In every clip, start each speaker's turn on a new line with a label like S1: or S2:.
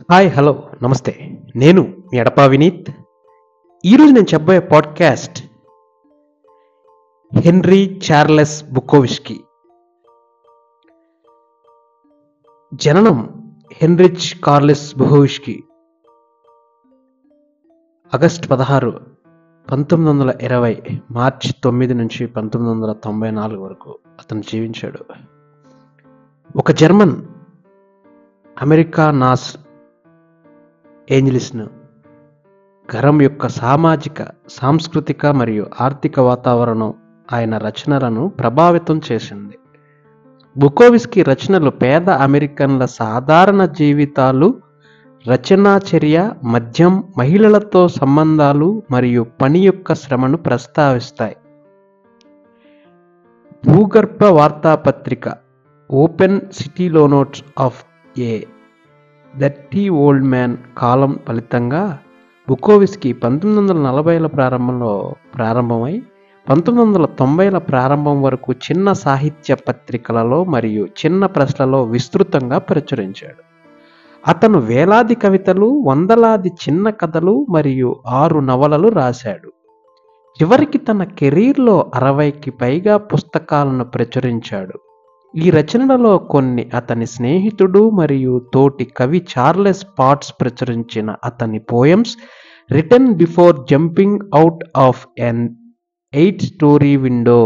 S1: Hi hello నమస్తే. నేను మీ ఎడపా వినీత్. ఈరోజు నేను చెప్పబోయే పాడ్కాస్ట్ హెన్రీ చార్లెస్ బుకోవిస్కీ. జననం హెన్రిచ్ కార్లెస్ బుకోవిస్కీ ఆగస్టు 16, 1920 మార్చి 9 నుంచి 1994 వరకు అతను జీవించాడు. ఒక జర్మన్ అమెరికా నాస్ ఏంజలిస్ను గరం యొక్క సామాజిక, సాంస్కృతిక మరియు ఆర్థిక వాతావరణం ఆయన రచనలను ప్రభావితం చేసింది. బుకోవిస్కీ రచనలు పేద అమెరికన్ల సాధారణ జీవితాలు, రచనాచర్య, మద్యం, మహిళలతో సంబంధాలు మరియు పని యొక్క శ్రమను ప్రస్తావిస్తాయి. భూగర్భ వార్తాపత్రిక ఓపెన్ సిటీలో notes of a dirty old man కాలం ఫలితంగా బుకోవిస్కీ 1940ల ప్రారంభమై 1990ల ప్రారంభం వరకు చిన్న సాహిత్య పత్రికలలో మరియు చిన్న ప్రెస్లలో విస్తృతంగా ప్రచురించాడు. అతను వేలాది కవితలు, వందలాది చిన్న కథలు మరియు 6 నవలలు రాశాడు. చివరికి తన కెరీర్లో 60కి పైగా పుస్తకాలను ప్రచురించాడు. ఈ రచనలలో కొన్ని అతని స్నేహితుడు మరియు తోటి కవి చార్లెస్ పాట్స్ ప్రచురించిన అతని poems written before jumping out of an 8-story window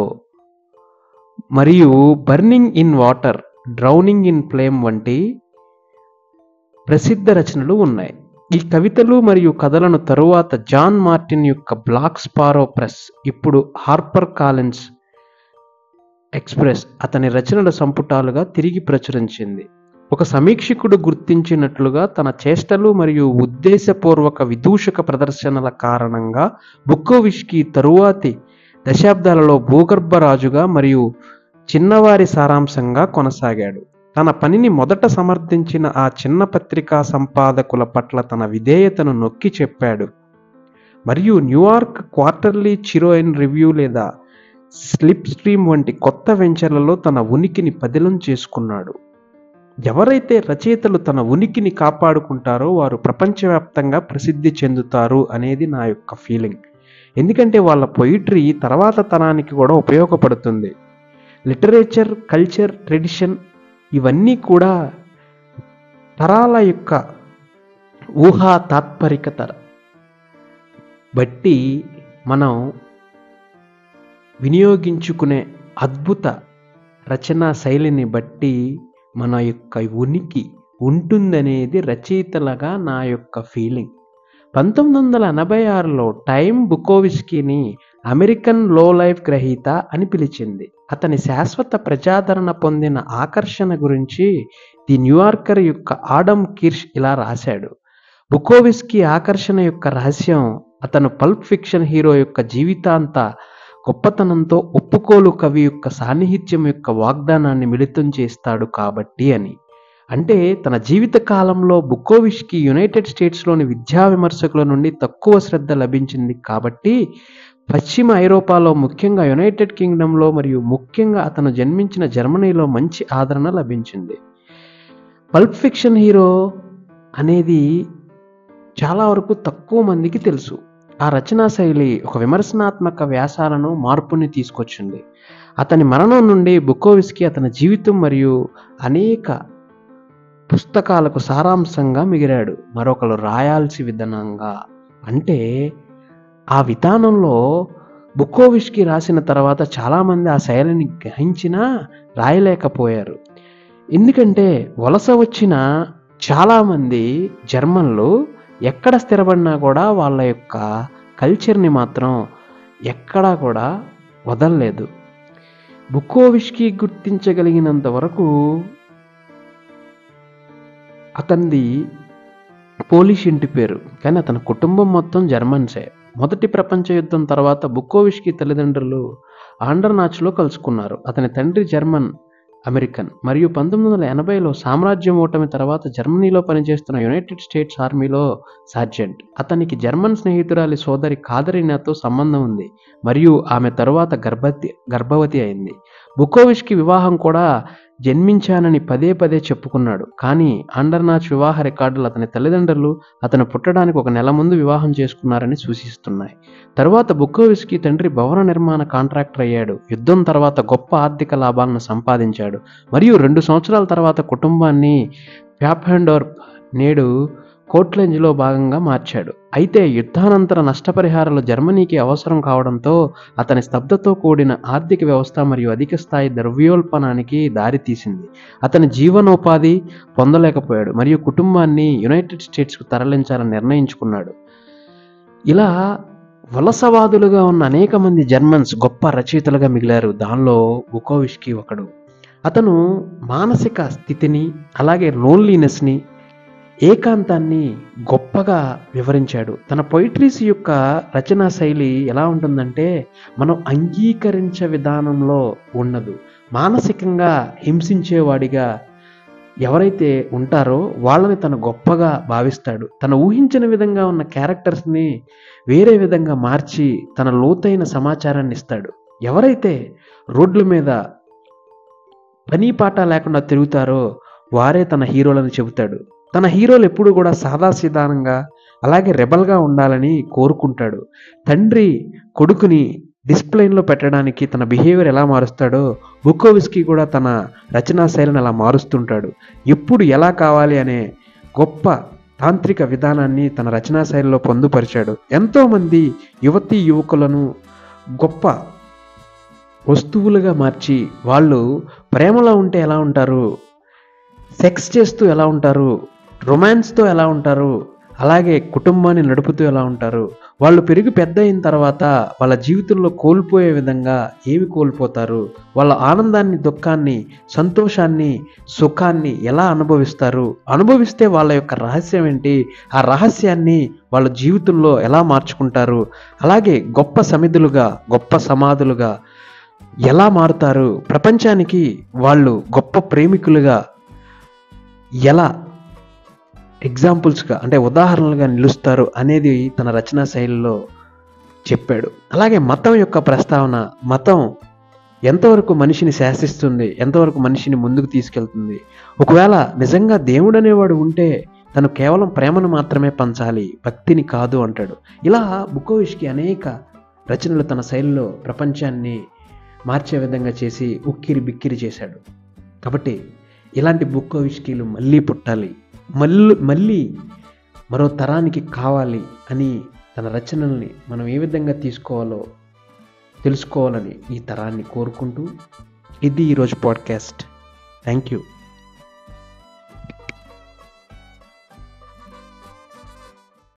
S1: మరియు burning in water, drowning in flame వంటి ప్రసిద్ధ రచనలు ఉన్నాయి. ఈ కవితలు మరియు కథలను తరువాత జాన్ మార్టిన్ యొక్క బ్లాక్ స్పారో ప్రెస్, ఇప్పుడు హార్పర్ కాలిన్స్ ఎక్స్ప్రెస్ అతని రచనల సంపుటాలుగా తిరిగి ప్రచురించింది. ఒక సమీక్షకుడు గుర్తించినట్లుగా తన చేష్టలు మరియు ఉద్దేశపూర్వక విదూషక ప్రదర్శనల కారణంగా బుకోవిస్కీ తరువాతి దశాబ్దాలలో భూగర్భ రాజుగా మరియు చిన్నవారి సారాంశంగా కొనసాగాడు. తన పనిని మొదట సమర్థించిన ఆ చిన్న పత్రికా సంపాదకుల పట్ల తన విధేయతను నొక్కి చెప్పాడు మరియు న్యూయార్క్ క్వార్టర్లీ చిరోయిన్ రివ్యూ లేదా స్లిప్ స్ట్రీమ్ వంటి కొత్త వెంచర్లలో తన ఉనికిని పదిలం చేసుకున్నాడు. ఎవరైతే రచయితలు తన ఉనికిని కాపాడుకుంటారో వారు ప్రపంచవ్యాప్తంగా ప్రసిద్ధి చెందుతారు అనేది నా యొక్క ఫీలింగ్. ఎందుకంటే వాళ్ళ పొయిట్రీ తర్వాత తరానికి కూడా ఉపయోగపడుతుంది. లిటరేచర్, కల్చర్, ట్రెడిషన్ ఇవన్నీ కూడా తరాల యొక్క ఊహా తాత్పరికత బట్టి మనం వినియోగించుకునే అద్భుత రచనా శైలిని బట్టి మన యొక్క ఉనికి ఉంటుందనేది రచయితలుగా నా యొక్క ఫీలింగ్. 1986లో టైమ్ బుకోవిస్కీని అమెరికన్ లో లైఫ్ గ్రహీత అని పిలిచింది. అతని శాశ్వత ప్రజాదరణ పొందిన ఆకర్షణ గురించి ది న్యూయార్కర్ యొక్క ఆడమ్ కిర్ష్ ఇలా రాశాడు: బుకోవిస్కీ ఆకర్షణ యొక్క రహస్యం అతను పల్ప్ ఫిక్షన్ హీరో యొక్క జీవితాంత గొప్పతనంతో ఒప్పుకోలు కవి యొక్క సాన్నిహిత్యం యొక్క వాగ్దానాన్ని మిళితం చేస్తాడు కాబట్టి అని. అంటే తన జీవిత కాలంలో బుకోవిస్కీ యునైటెడ్ స్టేట్స్లోని విద్యా విమర్శకుల నుండి తక్కువ శ్రద్ధ లభించింది కాబట్టి పశ్చిమ ఐరోపాలో, ముఖ్యంగా యునైటెడ్ కింగ్డమ్లో మరియు ముఖ్యంగా అతను జన్మించిన జర్మనీలో మంచి ఆదరణ లభించింది. పల్ప్ ఫిక్షన్ హీరో అనేది చాలా వరకు తక్కువ మందికి తెలుసు. ఆ రచనా శైలి ఒక విమర్శనాత్మక వ్యాసాలను, మార్పుని తీసుకొచ్చింది. అతని మరణం నుండి బుకోవిస్కీ అతని జీవితం మరియు అనేక పుస్తకాలకు సారాంశంగా మిగిలాడు. మరొకరు రాయాల్సి విధానంగా, అంటే ఆ విధానంలో బుకోవిస్కీ రాసిన తర్వాత చాలామంది ఆ శైలిని గ్రహించినా రాయలేకపోయారు. ఎందుకంటే వలస వచ్చిన చాలామంది జర్మన్లు ఎక్కడ స్థిరపడినా కూడా వాళ్ళ యొక్క కల్చర్ని మాత్రం ఎక్కడా కూడా వదలలేదు. బుకోవిస్కీ గుర్తించగలిగినంత వరకు అతనిది పోలిష్ ఇంటి పేరు, కానీ అతని కుటుంబం మొత్తం జర్మన్సే. మొదటి ప్రపంచ యుద్ధం తర్వాత బుకోవిస్కీ తల్లిదండ్రులు ఆండర్నాచ్లో కలుసుకున్నారు. అతని తండ్రి జర్మన్ అమెరికన్ మరియు 1980లో సామ్రాజ్యం ఓటమి తర్వాత జర్మనీలో పనిచేస్తున్న యునైటెడ్ స్టేట్స్ ఆర్మీలో సార్జెంట్. అతనికి జర్మన్ స్నేహితురాలి సోదరి కాదరీనాతో సంబంధం ఉంది మరియు ఆమె తరువాత గర్భవతి అయింది. బుకోవిస్కీ వివాహం కూడా జన్మించానని పదే పదే చెప్పుకున్నాడు. కానీ అండర్నాచ్ వివాహ రికార్డులు అతని తల్లిదండ్రులు అతను పుట్టడానికి 1 నెల ముందు వివాహం చేసుకున్నారని సూచిస్తున్నాయి. తరువాత బుకోవిస్కీ తండ్రి భవన నిర్మాణ కాంట్రాక్టర్ అయ్యాడు. యుద్ధం తర్వాత గొప్ప ఆర్థిక లాభాలను సంపాదించాడు మరియు 2 సంవత్సరాల తర్వాత కుటుంబాన్ని ప్యాప్హెండోర్ప్ నేడు కోట్లెంజ్లో భాగంగా మార్చాడు. అయితే యుద్ధానంతర నష్టపరిహారాలు జర్మనీకి అవసరం కావడంతో అతని స్తబ్దతో కూడిన ఆర్థిక వ్యవస్థ మరియు అధిక స్థాయి ద్రవ్యోల్బణానికి దారితీసింది. అతని జీవనోపాధి పొందలేకపోయాడు మరియు కుటుంబాన్ని యునైటెడ్ స్టేట్స్కు తరలించాలని నిర్ణయించుకున్నాడు. ఇలా వలసవాదులుగా ఉన్న అనేక మంది జర్మన్స్ గొప్ప రచయితలుగా మిగిలారు. దానిలో బుకోవిస్కీ ఒకడు. అతను మానసిక స్థితిని, అలాగే లోన్లీనెస్ని, ఏకాంతాన్ని గొప్పగా వివరించాడు. తన పొయిట్రీస్ యొక్క రచనా శైలి ఎలా ఉంటుందంటే మనం అంగీకరించే విధానంలో ఉండదు. మానసికంగా హింసించేవాడిగా ఎవరైతే ఉంటారో వాళ్ళని తను గొప్పగా భావిస్తాడు. తను ఊహించిన విధంగా ఉన్న క్యారెక్టర్స్ని వేరే విధంగా మార్చి తన లోతైన సమాచారాన్ని ఇస్తాడు. ఎవరైతే రోడ్ల మీద పని పాట లేకుండా తిరుగుతారో వారే తన హీరోలని చెబుతాడు. తన హీరోలు ఎప్పుడు కూడా సాదాసీదానంగా, అలాగే రెబల్గా ఉండాలని కోరుకుంటాడు. తండ్రి కొడుకుని డిసిప్లైన్లో పెట్టడానికి తన బిహేవియర్ ఎలా మారుస్తాడో బుకోవిస్కీ కూడా తన రచనా శైలిని అలా మారుస్తుంటాడు. ఎప్పుడు ఎలా కావాలి అనే గొప్ప తాంత్రిక విధానాన్ని తన రచనా శైలిలో పొందుపరిచాడు. ఎంతోమంది యువతీ యువకులను గొప్ప వస్తువులుగా మార్చి వాళ్ళు ప్రేమలో ఉంటే ఎలా ఉంటారు, సెక్స్ చేస్తూ ఎలా ఉంటారు, రొమాన్స్తో ఎలా ఉంటారు, అలాగే కుటుంబాన్ని నడుపుతూ ఎలా ఉంటారు, వాళ్ళు పెరిగి పెద్ద అయిన తర్వాత వాళ్ళ జీవితంలో కోల్పోయే విధంగా ఏమి కోల్పోతారు, వాళ్ళ ఆనందాన్ని, దుఃఖాన్ని, సంతోషాన్ని, సుఖాన్ని ఎలా అనుభవిస్తారు, అనుభవిస్తే వాళ్ళ యొక్క రహస్యం ఏంటి, ఆ రహస్యాన్ని వాళ్ళ జీవితంలో ఎలా మార్చుకుంటారు, అలాగే గొప్ప సమిధులుగా, గొప్ప సమాధులుగా ఎలా మారుతారు, ప్రపంచానికి వాళ్ళు గొప్ప ప్రేమికులుగా ఎలా ఎగ్జాంపుల్స్గా అంటే ఉదాహరణలుగా నిలుస్తారు అనేది తన రచనా శైలిలో చెప్పాడు. అలాగే మతం యొక్క ప్రస్తావన, మతం ఎంతవరకు మనిషిని శాసిస్తుంది, ఎంతవరకు మనిషిని ముందుకు తీసుకెళ్తుంది, ఒకవేళ నిజంగా దేవుడు అనేవాడు ఉంటే తను కేవలం ప్రేమను మాత్రమే పంచాలి, భక్తిని కాదు అంటాడు. ఇలా బుకోవిస్కీ అనేక రచనలు తన శైలిలో ప్రపంచాన్ని మార్చే విధంగా చేసి ఉక్కిరి బిక్కిరి చేశాడు. కాబట్టి ఇలాంటి బుకోవిస్కీలు మళ్ళీ పుట్టాలి, మళ్ళీ మరో తరానికి కావాలి అని తన రచనల్ని మనం ఏ విధంగా తీసుకోవాలో తెలుసుకోవాలని ఈ తరాన్ని కోరుకుంటూ ఇది ఈరోజు పాడ్కాస్ట్. Thank you.